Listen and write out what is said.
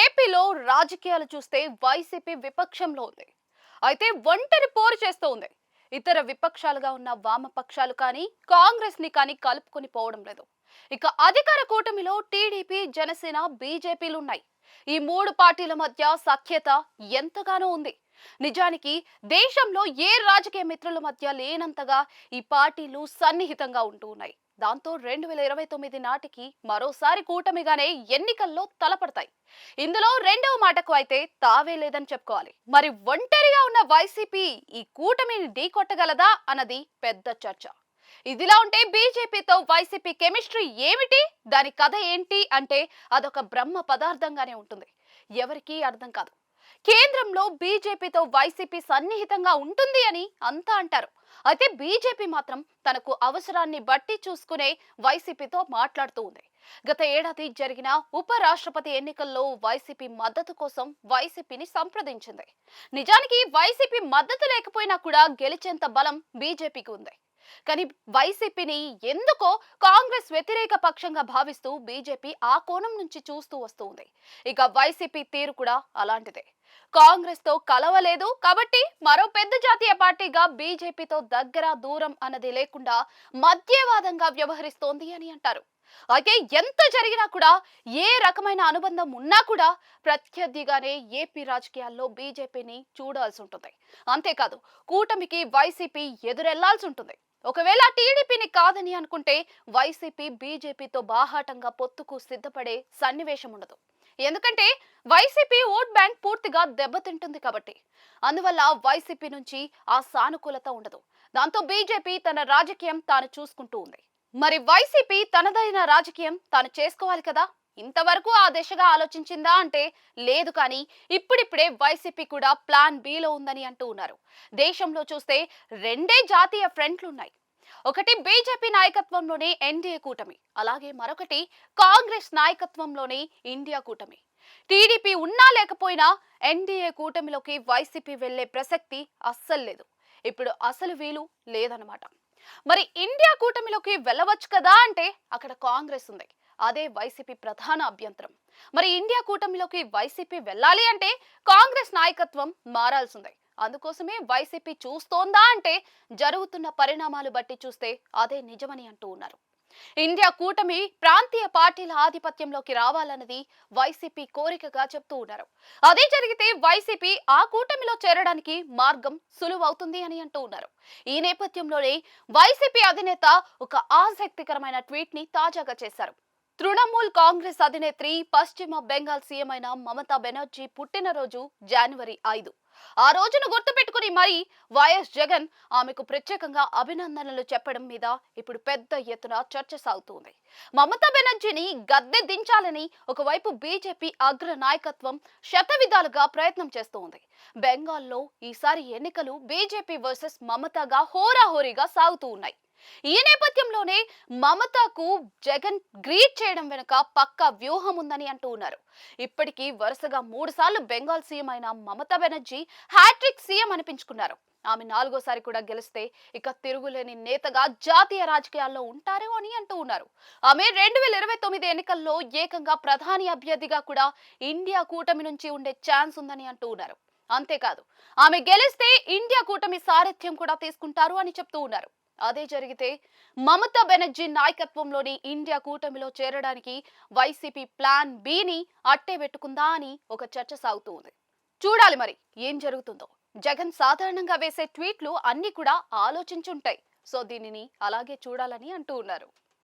ఏపీలో రాజకీయాలు చూస్తే వైసీపీ విపక్షంలో ఉంది. అయితే ఒంటరి పోరు చేస్తూ ఉంది. ఇతర విపక్షాలుగా ఉన్న వామపక్షాలు కానీ కాంగ్రెస్ ని కానీ కలుపుకొని పోవడం లేదు. ఇక అధికార కూటమిలో టీడీపీ, జనసేన, బీజేపీలు ఉన్నాయి. ఈ మూడు పార్టీల మధ్య సఖ్యత ఎంతగానో ఉంది. నిజానికి దేశంలో ఏ రాజకీయ మిత్రుల మధ్య లేనంతగా ఈ పార్టీలు సన్నిహితంగా ఉంటూ ఉన్నాయి. దాంతో 2029 నాటికి మరోసారి కూటమిగానే ఎన్నికల్లో తలపడతాయి. ఇందులో రెండవ మాటకు అయితే తావే లేదని చెప్పుకోవాలి. మరి ఒంటరిగా ఉన్న వైసీపీ ఈ కూటమిని ఢీకొట్టగలదా అన్నది పెద్ద చర్చ. ఇదిలా ఉంటే బీజేపీతో వైసీపీ కెమిస్ట్రీ ఏమిటి, దాని కథ ఏంటి అంటే అదొక బ్రహ్మ పదార్థంగానే ఉంటుంది. ఎవరికీ అర్థం కాదు. కేంద్రంలో బీజేపీతో వైసీపీ సన్నిహితంగా ఉంటుంది అని అంతా అంటారు. అయితే బీజేపీ మాత్రం తనకు అవసరాన్ని బట్టి చూసుకునే వైసీపీతో మాట్లాడుతూ ఉంది. గత ఏడాది జరిగిన ఉప రాష్ట్రపతి ఎన్నికల్లో వైసీపీ మద్దతు కోసం వైసీపీని సంప్రదించింది. నిజానికి వైసీపీ మద్దతు లేకపోయినా కూడా గెలిచేంత బలం బీజేపీకి ఉంది. కానీ వైసీపీని ఎందుకో కాంగ్రెస్ వ్యతిరేక పక్షంగా భావిస్తూ బీజేపీ ఆ కోణం నుంచి చూస్తూ వస్తుంది. ఇక వైసీపీ తీరు కూడా అలాంటిదే. కాంగ్రెస్ తో కలవలేదు కాబట్టి మరో పెద్ద జాతీయ పార్టీగా బీజేపీతో దగ్గర దూరం అన్నది లేకుండా మధ్యవాదంగా వ్యవహరిస్తోంది అని అంటారు. అయితే ఎంత జరిగినా కూడా, ఏ రకమైన అనుబంధం ఉన్నా కూడా ప్రత్యర్థిగానే ఏపీ రాజకీయాల్లో బీజేపీని చూడాల్సి ఉంటుంది. అంతేకాదు, కూటమికి వైసీపీ ఎదురెళ్లాల్సి ఉంటుంది. ఒకవేళ టీడీపీని కాదని అనుకుంటే వైసీపీ బీజేపీతో బాహాటంగా పొత్తుకు సిద్ధపడే సన్నివేశం ఉండదు. ఎందుకంటే వైసీపీ ఓట్ బ్యాంక్ పూర్తిగా దెబ్బతింటుంది కాబట్టి. అందువల్ల వైసీపీ నుంచి ఆ సానుకూలత ఉండదు. దాంతో బీజేపీ తన రాజకీయం తాను చూసుకుంటూ ఉంది. మరి వైసీపీ తనదైన రాజకీయం తాను చేసుకోవాలి కదా. ఇంతవరకు ఆ దిశగా ఆలోచించిందా అంటే లేదు. కానీ ఇప్పుడిప్పుడే వైసీపీ కూడా ప్లాన్ బిలో ఉందని అంటూ ఉన్నారు. దేశంలో చూస్తే రెండే జాతీయ ఫ్రంట్లున్నాయి. ఒకటి బీజేపీ నాయకత్వంలోని ఎన్డీఏ కూటమి, అలాగే మరొకటి కాంగ్రెస్ నాయకత్వంలోని ఇండియా కూటమి. టీడీపీ ఉన్నా లేకపోయినా ఎన్డీఏ కూటమిలోకి వైసీపీ వెళ్లే ప్రసక్తి అస్సలు లేదు. ఇప్పుడు అసలు వీలు లేదన్నమాట. మరి ఇండియా కూటమిలోకి వెళ్ళవచ్చు కదా అంటే అక్కడ కాంగ్రెస్ ఉంది. అదే వైసీపీ ప్రధాన అభ్యంతరం. మరి ఇండియా కూటమిలోకి వైసీపీ వెళ్ళాలి అంటే కాంగ్రెస్ నాయకత్వం మారాల్సిందే. అందుకోసమే వైసీపీ చూస్తోందా అంటే జరుగుతున్న పరిణామాలు బట్టి చూస్తే అదే నిజమని అంటూ ఉన్నారు. ఇండియా కూటమి ప్రాంతీయ పార్టీల ఆధిపత్యంలోకి రావాలన్నది వైసీపీ కోరికగా చెప్తూ ఉన్నారు. అదే జరిగితే వైసీపీ ఆ కూటమిలో చేరడానికి మార్గం సులువవుతుంది అని అంటూ ఉన్నారు. ఈ నేపథ్యంలోనే వైసీపీ అధినేత ఒక ఆసక్తికరమైన ట్వీట్ ని తాజాగా చేశారు. తృణమూల్ కాంగ్రెస్ అధినేత్రి, పశ్చిమ బెంగాల్ సీఎం అయిన మమతా బెనర్జీ పుట్టినరోజు జనవరి 5. ఆ రోజును గుర్తుపెట్టుకుని మరి వైఎస్ జగన్ ఆమెకు ప్రత్యేకంగా అభినందనలు చెప్పడం మీద ఇప్పుడు పెద్ద ఎత్తున చర్చ సాగుతుంది. మమతా బెనర్జీని గద్దె దించాలని ఒకవైపు బీజేపీ అగ్ర నాయకత్వం శతవిధాలుగా ప్రయత్నం చేస్తోంది. బెంగాల్లో ఈసారి ఎన్నికలు బీజేపీ వర్సెస్ మమతాగా హోరాహోరీగా సాగుతూ ఉన్నాయి. ఈ నేపథ్యంలోనే మమతాకు జగన్ గ్రీట్ చేయడం వెనుక పక్కా వ్యూహం ఉందని అంటూ ఉన్నారు. ఇప్పటికీ వరుసగా 3 సార్లు బెంగాల్ సీఎం అయిన మమతా బెనర్జీ హ్యాట్రిక్ సీఎం అనిపించుకున్నారు. ఆమె 4గోసారి కూడా గెలిస్తే ఇక తిరుగులేని నేతగా జాతీయ రాజకీయాల్లో ఉంటారు అని అంటూ ఉన్నారు. ఆమె 2029 ఎన్నికల్లో ఏకంగా ప్రధాని అభ్యర్థిగా కూడా ఇండియా కూటమి నుంచి ఉండే ఛాన్స్ ఉందని అంటూ ఉన్నారు. అంతేకాదు, ఆమె గెలిస్తే ఇండియా కూటమి సారథ్యం కూడా తీసుకుంటారు అని చెప్తూ ఉన్నారు. అదే జరిగితే మమతా బెనర్జీ నాయకత్వంలోని ఇండియా కూటమిలో చేరడానికి వైసీపీ ప్లాన్ బిని అట్టే పెట్టుకుందా అని ఒక చర్చ సాగుతూ ఉంది. చూడాలి మరి ఏం జరుగుతుందో. జగన్ సాధారణంగా వేసే ట్వీట్లు అన్ని కూడా ఆలోచించుంటాయి. సో దీనిని అలాగే చూడాలని అంటూ ఉన్నారు.